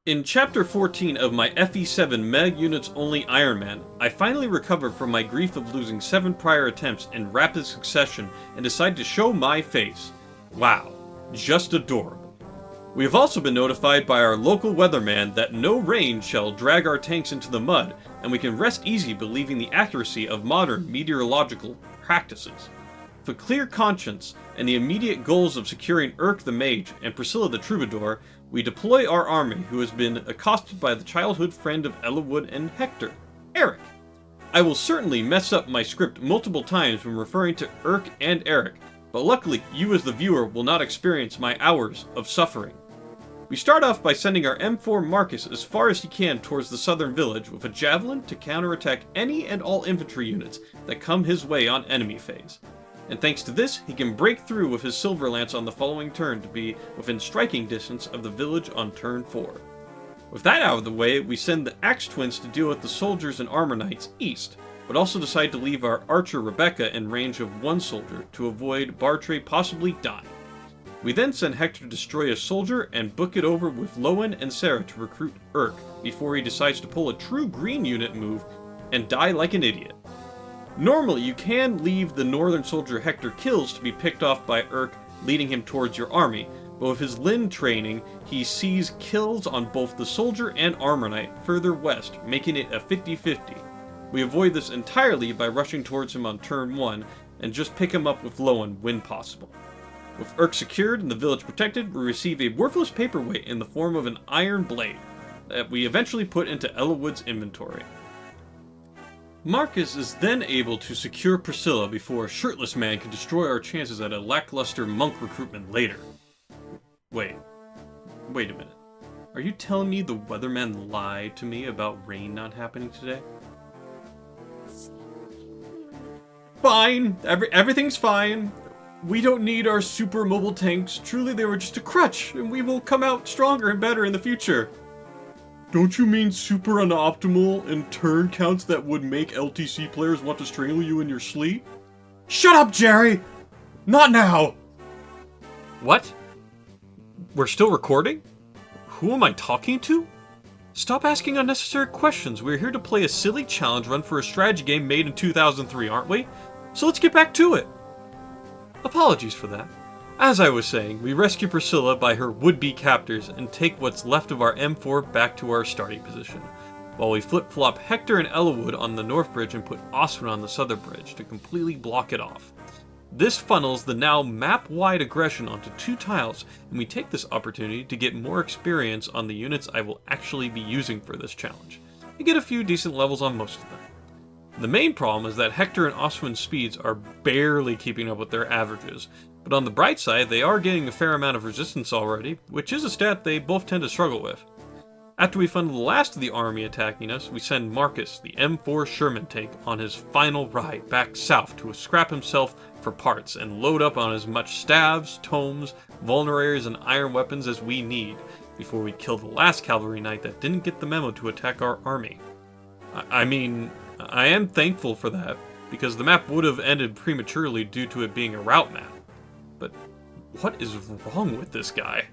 In Chapter 14 of my FE7 Meg Units Only Ironman, I finally recovered from my grief of losing 7 prior attempts in rapid succession and decided to show my face. Wow, just adorable. We have also been notified by our local weatherman that no rain shall drag our tanks into the mud, and we can rest easy believing the accuracy of modern meteorological practices. With a clear conscience and the immediate goals of securing Urk the Mage and Priscilla the Troubadour, we deploy our army, who has been accosted by the childhood friend of Ellawood and Hector, Eric. I will certainly mess up my script multiple times when referring to Urk and Eric, but luckily you as the viewer will not experience my hours of suffering. We start off by sending our M4 Marcus as far as he can towards the southern village with a javelin to counterattack any and all infantry units that come his way on enemy phase. And thanks to this, he can break through with his Silver Lance on the following turn to be within striking distance of the village on turn 4. With that out of the way, we send the Axe Twins to deal with the soldiers and armor knights east, but also decide to leave our archer Rebecca in range of one soldier to avoid Bartray possibly dying. We then send Hector to destroy a soldier and book it over with Lowen and Sarah to recruit Urk before he decides to pull a true green unit move and die like an idiot. Normally, you can leave the northern soldier Hector kills to be picked off by Urk, leading him towards your army, but with his Lin training, he sees kills on both the soldier and armor knight further west, making it a 50-50. We avoid this entirely by rushing towards him on turn 1, and just pick him up with Lowen when possible. With Urk secured and the village protected, we receive a worthless paperweight in the form of an iron blade, that we eventually put into Ellawood's inventory. Marcus is then able to secure Priscilla before a shirtless man can destroy our chances at a lackluster monk recruitment later. Wait a minute. Are you telling me the weatherman lied to me about rain not happening today? Fine! Everything's fine. We don't need our super mobile tanks. Truly they were just a crutch, and we will come out stronger and better in the future. Don't you mean super unoptimal and turn counts that would make LTC players want to strangle you in your sleep? Shut up, Jerry! Not now! What? We're still recording? Who am I talking to? Stop asking unnecessary questions. We're here to play a silly challenge run for a strategy game made in 2003, aren't we? So let's get back to it. Apologies for that. As I was saying, we rescue Priscilla by her would-be captors and take what's left of our M4 back to our starting position, while we flip-flop Hector and Ellawood on the north bridge and put Oswin on the southern bridge to completely block it off. This funnels the now map-wide aggression onto 2 tiles, and we take this opportunity to get more experience on the units I will actually be using for this challenge, and get a few decent levels on most of them. The main problem is that Hector and Oswin's speeds are barely keeping up with their averages, but on the bright side, they are getting a fair amount of resistance already, which is a stat they both tend to struggle with. After we funnel the last of the army attacking us, we send Marcus, the M4 Sherman tank, on his final ride back south to scrap himself for parts and load up on as much staves, tomes, vulneraries, and iron weapons as we need, before we kill the last cavalry knight that didn't get the memo to attack our army. I am thankful for that, because the map would have ended prematurely due to it being a route map. But what is wrong with this guy?